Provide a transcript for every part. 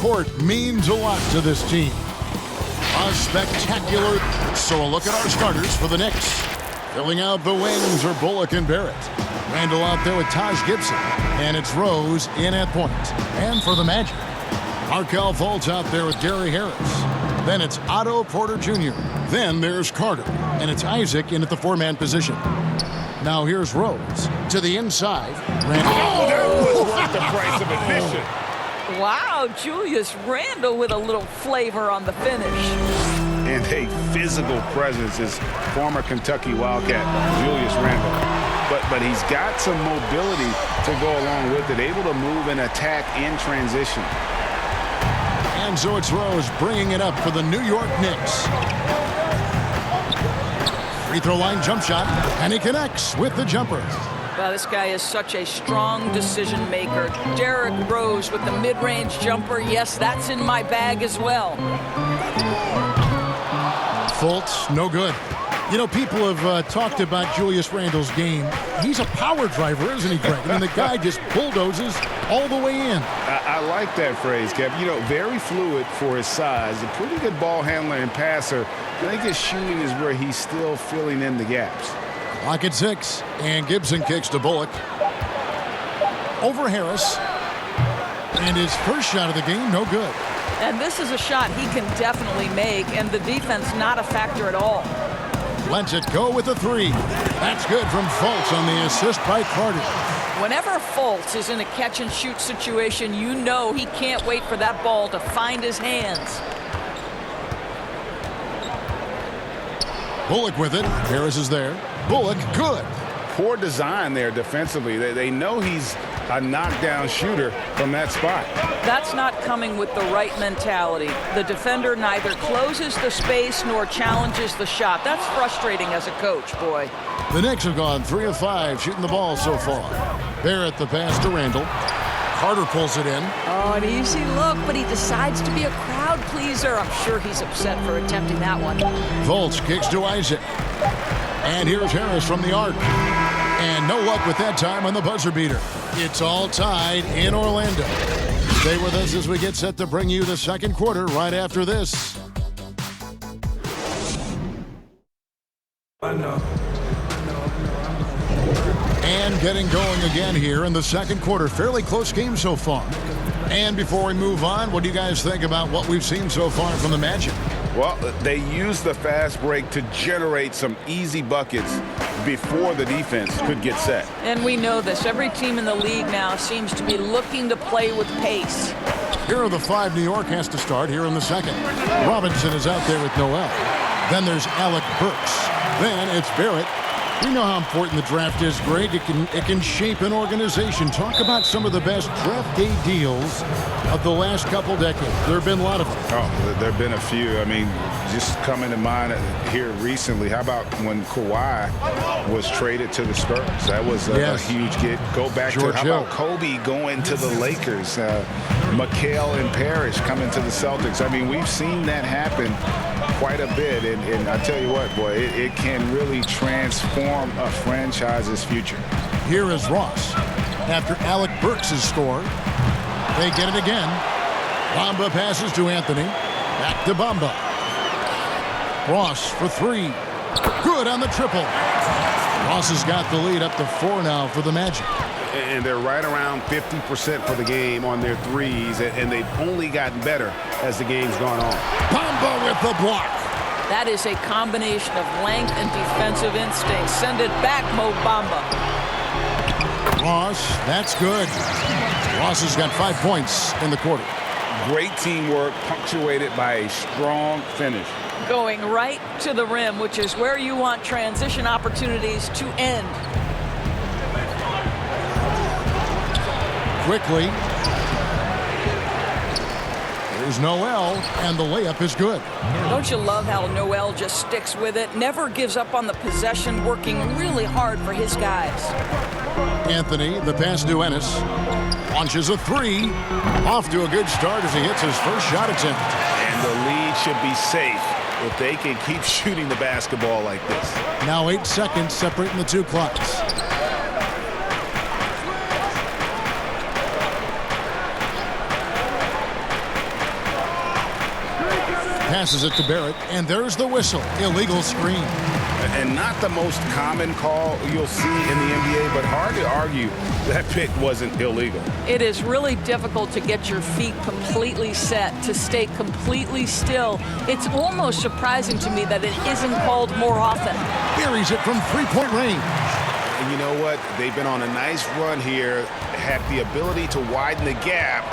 court means a lot to this team. A spectacular. So a look at our starters for the Knicks. Filling out the wings are Bullock and Barrett. Randall out there with Taj Gibson. And it's Rose in at point. And for the Magic, Markelle Fultz out there with Gary Harris. Then it's Otto Porter Jr. Then there's Carter. And it's Isaac in at the four-man position. Now here's Rose to the inside. Randall. Oh, that was worth the price of admission. Wow, Julius Randle with a little flavor on the finish. And a physical presence is former Kentucky Wildcat Julius Randle. But he's got some mobility to go along with it, able to move and attack in transition. And so it's Rose bringing it up for the New York Knicks. Free throw line jump shot, and he connects with the jumper. Well, this guy is such a strong decision maker. Derrick Rose with the mid-range jumper. Yes, that's in my bag as well. Fultz, no good. You know, people have talked about Julius Randle's game. He's a power driver, isn't he, Greg? I mean, the guy just bulldozes all the way in. I like that phrase, Kev. You know, very fluid for his size. A pretty good ball handler and passer. I think his shooting is where he's still filling in the gaps. Clock at 6, and Gibson kicks to Bullock. Over Harris. And his first shot of the game, no good. And this is a shot he can definitely make, and the defense not a factor at all. Lets it go with a three. That's good from Fultz on the assist by Carter. Whenever Fultz is in a catch-and-shoot situation, you know he can't wait for that ball to find his hands. Bullock with it. Harris is there. Bullock, good. Poor design there defensively. They know he's a knockdown shooter from that spot. That's not coming with the right mentality. The defender neither closes the space nor challenges the shot. That's frustrating as a coach, boy. The Knicks have gone 3 of 5 shooting the ball so far. Barrett the pass to Randall. Carter pulls it in. Oh, an easy look, but he decides to be a crowd pleaser. I'm sure he's upset for attempting that one. Fultz kicks to Isaac. And here's Harris from the arc. And no luck with that time on the buzzer beater. It's all tied in Orlando. Stay with us as we get set to bring you the second quarter right after this. And getting going again here in the second quarter. Fairly close game so far. And before we move on, what do you guys think about what we've seen so far from the Magic? Well, they used the fast break to generate some easy buckets before the defense could get set. And we know this. Every team in the league now seems to be looking to play with pace. Here are the 5 New York has to start here in the second. Robinson is out there with Noel. Then there's Alec Burks. Then it's Barrett. We know how important the draft is, Greg. It can shape an organization. Talk about some of the best draft day deals of the last couple decades. There have been a lot of them. Oh, there have been a few. I mean, just coming to mind here recently, how about when Kawhi was traded to the Spurs? That was a huge get. Go back George to how Hill. about Kobe going to the Lakers? McHale and Parrish coming to the Celtics. I mean, we've seen that happen quite a bit, and I tell you what, boy, it can really transform a franchise's future. Here is Ross. After Alec Burks' score, they get it again. Bamba passes to Anthony. Back to Bamba. Ross for 3. Good on the triple. Ross has got the lead up to 4 now for the Magic. And they're right around 50% for the game on their threes, and they've only gotten better as the game's gone on. Bamba with the block. That is a combination of length and defensive instinct. Send it back, Mo Bamba. Ross, that's good. Ross has got 5 points in the quarter. Great teamwork, punctuated by a strong finish. Going right to the rim, which is where you want transition opportunities to end. Quickly. There's Noel, and the layup is good. Don't you love how Noel just sticks with it, never gives up on the possession, working really hard for his guys. Anthony, the pass to Ennis. Launches a 3. Off to a good start as he hits his first shot attempt. And the lead should be safe if they can keep shooting the basketball like this. Now 8 seconds separating the 2 clocks. passes it to Barrett, and there's the whistle. Illegal screen. And not the most common call you'll see in the NBA, but hard to argue that pick wasn't illegal. It is really difficult to get your feet completely set, to stay completely still. It's almost surprising to me that it isn't called more often. Buries it from three-point range. And you know what? They've been on a nice run here, had the ability to widen the gap.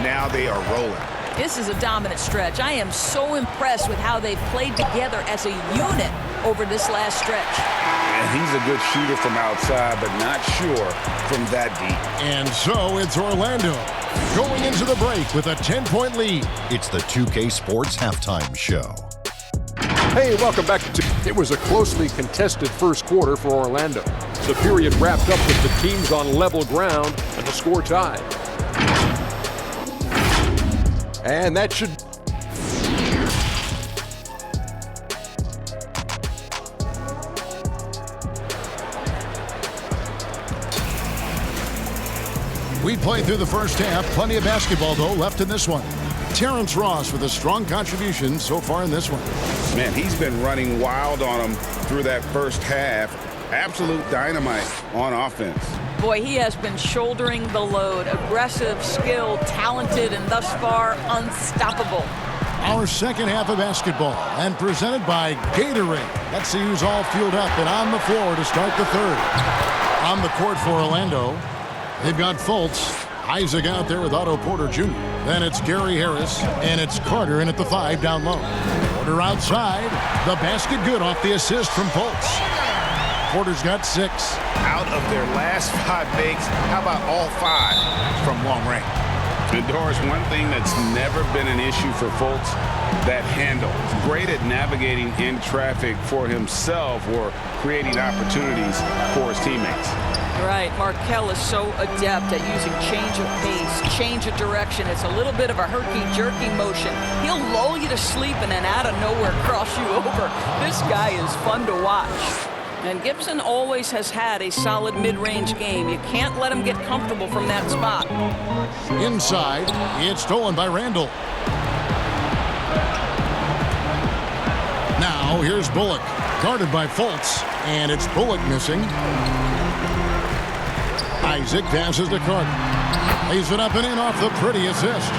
Now they are rolling. This is a dominant stretch. I am so impressed with how they've played together as a unit over this last stretch. And he's a good shooter from outside, but not sure from that deep. And so it's Orlando going into the break with a 10-point lead. It's the 2K Sports Halftime Show. Hey, welcome back to... It was a closely contested first quarter for Orlando. The period wrapped up with the teams on level ground and the score tied. And that should... We played through the first half. Plenty of basketball, though, left in this one. Terrence Ross with a strong contribution so far in this one. Man, he's been running wild on him through that first half. Absolute dynamite on offense. Boy, he has been shouldering the load. Aggressive, skilled, talented, and thus far unstoppable. Our second half of basketball, and presented by Gatorade. Let's see who's all fueled up and on the floor to start the third. On the court for Orlando, they've got Fultz. Isaac out there with Otto Porter Jr. Then it's Gary Harris, and it's Carter in at the 5 down low. Porter outside. The basket good off the assist from Fultz. Porter's got 6. Out of their last 5 makes, how about all 5 from long range? And Doris, one thing that's never been an issue for Fultz, that handle. Great at navigating in traffic for himself or creating opportunities for his teammates. Right, Markelle is so adept at using change of pace, change of direction. It's a little bit of a herky-jerky motion. He'll lull you to sleep and then out of nowhere cross you over. This guy is fun to watch. And Gibson always has had a solid mid-range game. You can't let him get comfortable from that spot. Inside, it's stolen by Randall. Now, here's Bullock, guarded by Fultz, and it's Bullock missing. Isaac passes to Carter. Lays it up and in off the pretty assist.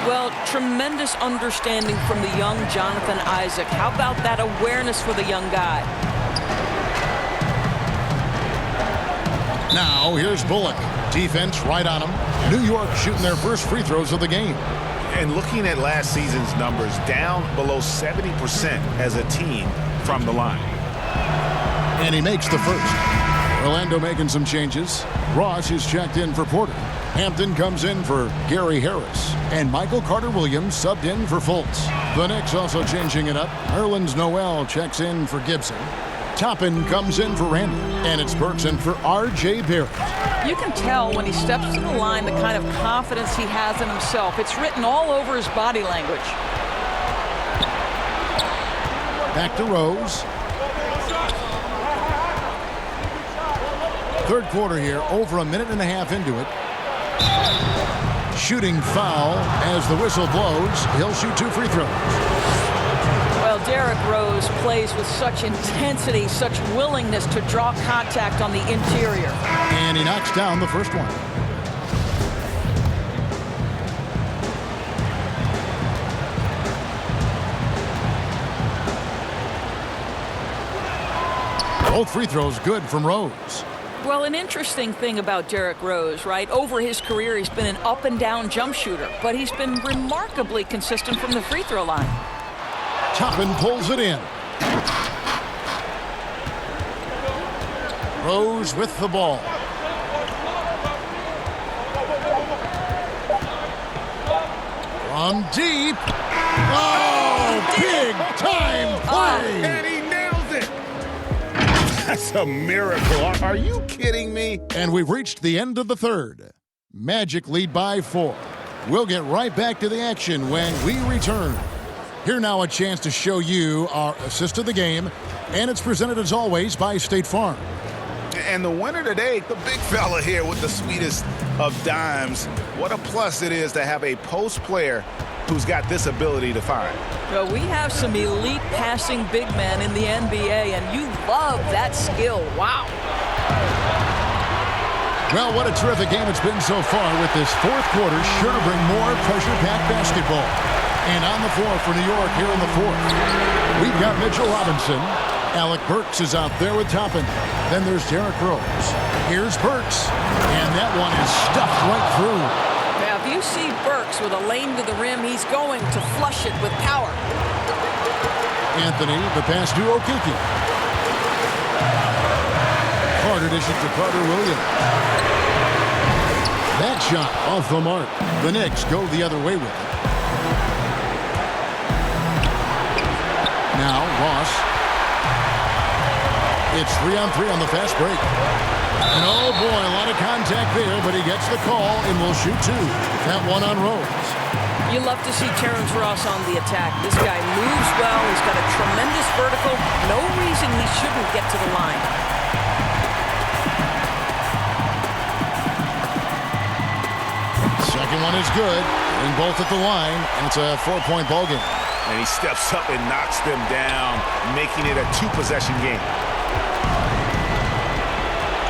Well, tremendous understanding from the young Jonathan Isaac. How about that awareness for the young guy? Now, here's Bullock. Defense right on him. New York shooting their first free throws of the game. And looking at last season's numbers, down below 70% as a team from the line. And he makes the first. Orlando making some changes. Ross is checked in for Porter. Hampton comes in for Gary Harris. And Michael Carter-Williams subbed in for Fultz. The Knicks also changing it up. Nerlens Noel checks in for Gibson. Toppin comes in for Randall. And it's Burks in for R.J. Barrett. You can tell when he steps to the line the kind of confidence he has in himself. It's written all over his body language. Back to Rose. Third quarter here, over a minute and a half into it. Shooting foul as the whistle blows. He'll shoot 2 free throws. Well, Derrick Rose plays with such intensity, such willingness to draw contact on the interior. And he knocks down the first one. Both free throws good from Rose. Well, an interesting thing about Derrick Rose, right? Over his career, he's been an up-and-down jump shooter, but he's been remarkably consistent from the free throw line. Toppin pulls it in. Rose with the ball. From deep. Oh, big time play. And he nails it. That's a miracle. Are you kidding me? And we've reached the end of the third. Magic lead by 4. We'll get right back to the action when we return. Here now a chance to show you our assist of the game, and it's presented as always by State Farm. And the winner today, the big fella here with the sweetest of dimes. What a plus it is to have a post player who's got this ability to find. Well, we have some elite passing big men in the NBA, and you love that skill. Wow. Well, what a terrific game it's been so far, with this fourth quarter sure to bring more pressure-packed basketball. And on the floor for New York here in the fourth, we've got Mitchell Robinson. Alec Burks is out there with Toppin. Then there's Derrick Rose. Here's Burks, and that one is stuffed right through. Now, if you see Burks with a lane to the rim, he's going to flush it with power. Anthony, the pass to Okeke. Carter dishes to Carter Williams. That shot off the mark. The Knicks go the other way with it. Now Ross. It's 3-on-3 on the fast break. And oh boy, a lot of contact there, but he gets the call and will shoot two. That one on Rose. You love to see Terrence Ross on the attack. This guy moves well. He's got a tremendous vertical. No reason he shouldn't get to the line. Second one is good. And both at the line, and it's a 4-point ball game. And he steps up and knocks them down, making it a 2-possession game.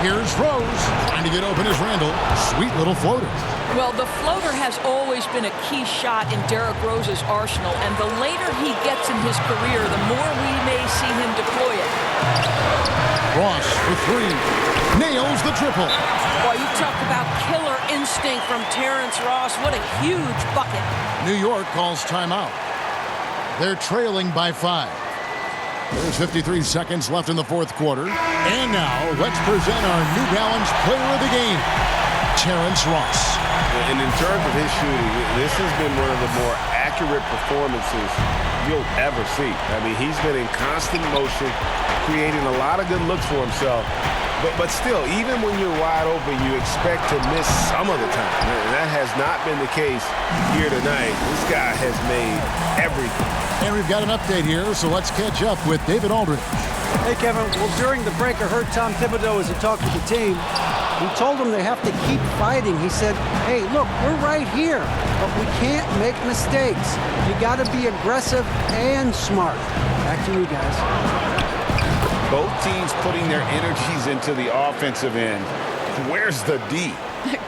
Here's Rose, trying to get open as Randall. Sweet little floater. Well, the floater has always been a key shot in Derrick Rose's arsenal, and the later he gets in his career, the more we may see him deploy it. Ross for three. Nails the triple. Boy, you talk about killer instinct from Terrence Ross. What a huge bucket. New York calls timeout. They're trailing by 5. There's 53 seconds left in the fourth quarter. And now, let's present our New Balance player of the game, Terrence Ross. And in terms of his shooting, this has been one of the more accurate performances you'll ever see. I mean, he's been in constant motion, creating a lot of good looks for himself. But still, even when you're wide open, you expect to miss some of the time. And that has not been the case here tonight. This guy has made everything. And we've got an update here, so let's catch up with David Aldridge. Hey, Kevin. Well, during the break, I heard Tom Thibodeau as he talked with the team. He told them they have to keep fighting. He said, hey, look, we're right here, but we can't make mistakes. You got to be aggressive and smart. Back to you guys. Both teams putting their energies into the offensive end. Where's the D?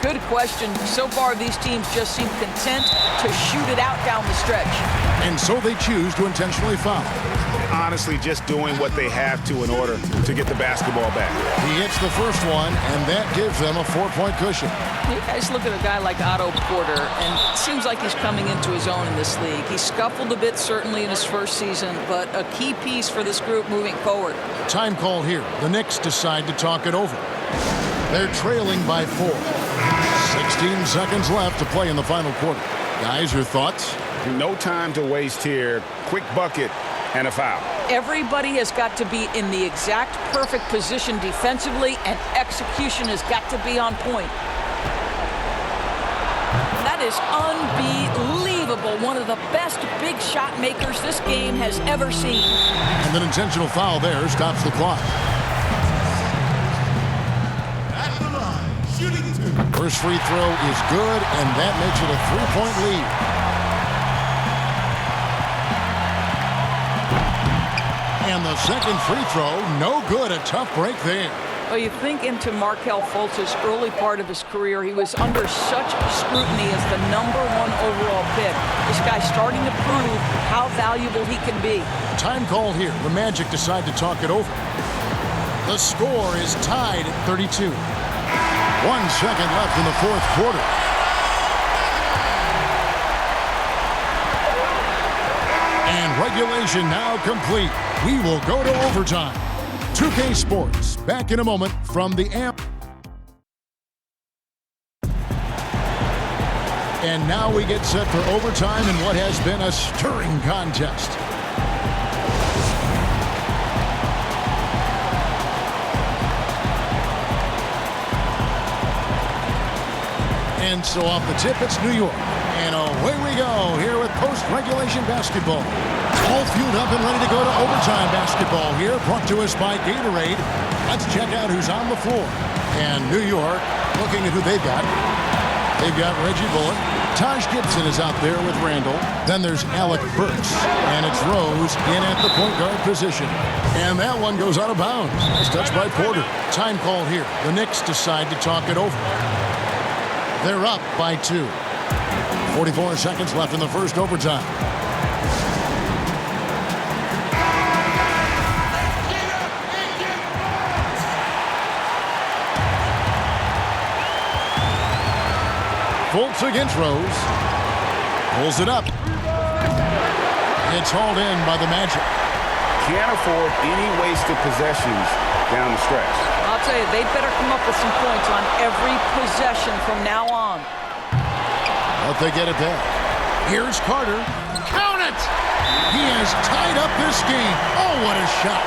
Good question. So far, these teams just seem content to shoot it out down the stretch. And so they choose to intentionally foul. Honestly, just doing what they have to in order to get the basketball back. He hits the first one, and that gives them a 4-point cushion. You guys look at a guy like Otto Porter, and it seems like he's coming into his own in this league. He scuffled a bit, certainly, in his first season, but a key piece for this group moving forward. Time call here. The Knicks decide to talk it over. They're trailing by 4. 16 seconds left to play in the final quarter. Guys, your thoughts? No time to waste here. Quick bucket and a foul. Everybody has got to be in the exact perfect position defensively, and execution has got to be on point. That is unbelievable. One of the best big shot makers this game has ever seen. And an intentional foul there stops the clock. First free throw is good, and that makes it a 3-point lead. And the second free throw, no good. A tough break there. Well, you think into Markelle Fultz's early part of his career, he was under such scrutiny as the #1 overall pick. This guy's starting to prove how valuable he can be. Time call here. The Magic decide to talk it over. The score is tied at 32. 1 second left in the fourth quarter. And regulation now complete. We will go to overtime. 2K Sports, back in a moment from the AMP. And now we get set for overtime in what has been a stirring contest. And so off the tip, it's New York. And away we go here with post-regulation basketball. All fueled up and ready to go to overtime basketball here, brought to us by Gatorade. Let's check out who's on the floor. And New York, looking at who they've got. They've got Reggie Bullock, Taj Gibson is out there with Randall. Then there's Alec Burks. And it's Rose in at the point guard position. And that one goes out of bounds. It's touched by Porter. Time called here. The Knicks decide to talk it over. They're up by 2. 44 seconds left in the first overtime. Fultz against Rose. Pulls it up. It's hauled in by the Magic. Can't afford any wasted possessions down the stretch. I'll tell you, they better come up with some points on every possession from now on. But they get it back. Here's Carter. Count it! He has tied up this game. Oh, what a shot.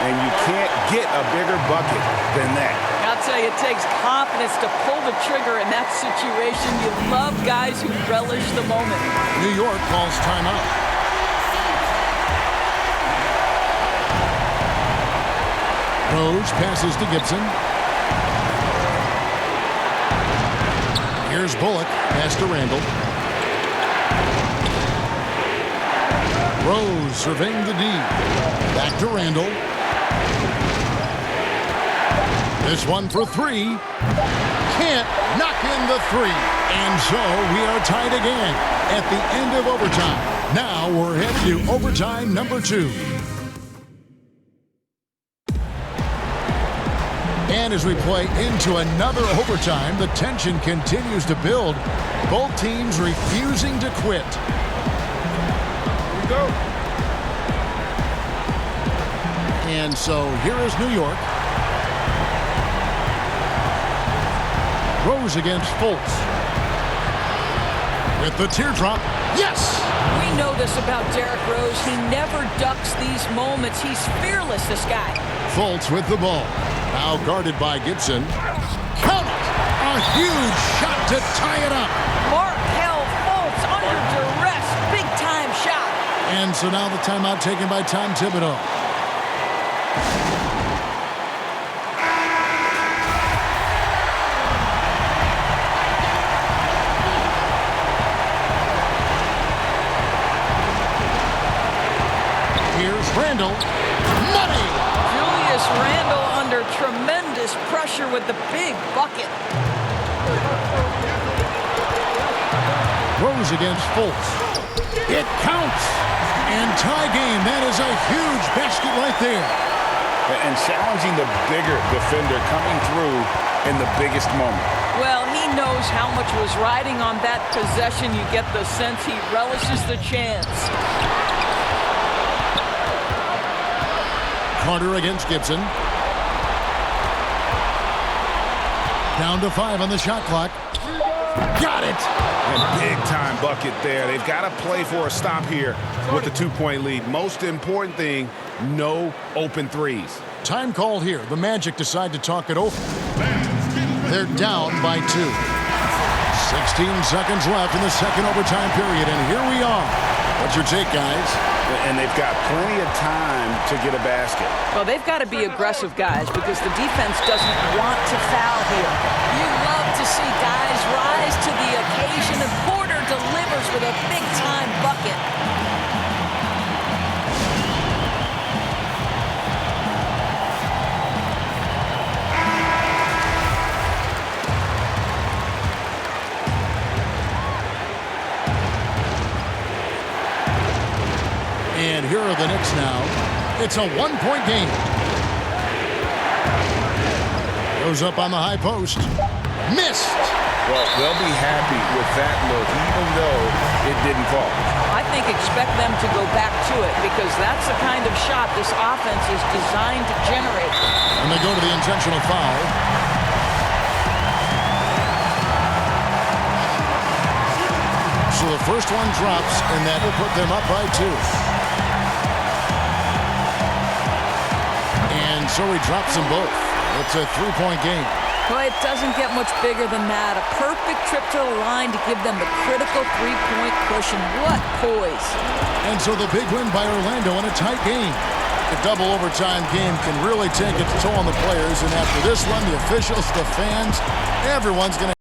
And you can't get a bigger bucket than that. I'll tell you, it takes confidence to pull the trigger in that situation. You love guys who relish the moment. New York calls timeout. Rose passes to Gibson. Here's Bullock. Pass to Randall. Rose surveying the D. Back to Randall. This one for 3. Can't knock in the 3. And so we are tied again at the end of overtime. Now we're headed to overtime number 2. And as we play into another overtime, the tension continues to build. Both teams refusing to quit. Here we go. And so here is New York. Rose against Fultz. With the teardrop. Yes! We know this about Derrick Rose. He never ducks these moments. He's fearless, this guy. Fultz with the ball. Now guarded by Gibson. Count it! A huge shot to tie it up. Markelle Fultz under duress. Big-time shot. And so now the timeout taken by Tom Thibodeau. Here's Randall. Money! Julius Randle under tremendous pressure with the big bucket. Rose against Fultz. It counts! And tie game. That is a huge basket right there. And challenging the bigger defender coming through in the biggest moment. Well, he knows how much was riding on that possession. You get the sense he relishes the chance. Carter against Gibson. Down to 5 on the shot clock. Got it! A big-time bucket there. They've got to play for a stop here with the 2-point lead. Most important thing, no open threes. Time called here. The Magic decide to talk it over. They're down by 2. 16 seconds left in the second overtime period, and here we are. What's your take, guys? And they've got plenty of time to get a basket. Well, they've got to be aggressive, guys, because the defense doesn't want to foul here. You love to see guys rise to the occasion, and Porter delivers with a big-time bucket. And here are the Knicks now. It's a 1-point game. Goes up on the high post. Missed. Well, they'll be happy with that look, even though it didn't fall. I think expect them to go back to it, because that's the kind of shot this offense is designed to generate. And they go to the intentional foul. So the first one drops, and that will put them up by 2. And so he drops them both. It's a 3-point game. Well, it doesn't get much bigger than that. A perfect trip to the line to give them the critical 3-point cushion. What poise. And so the big win by Orlando in a tight game. The double overtime game can really take its toll on the players. And after this one, the officials, the fans, everyone's going to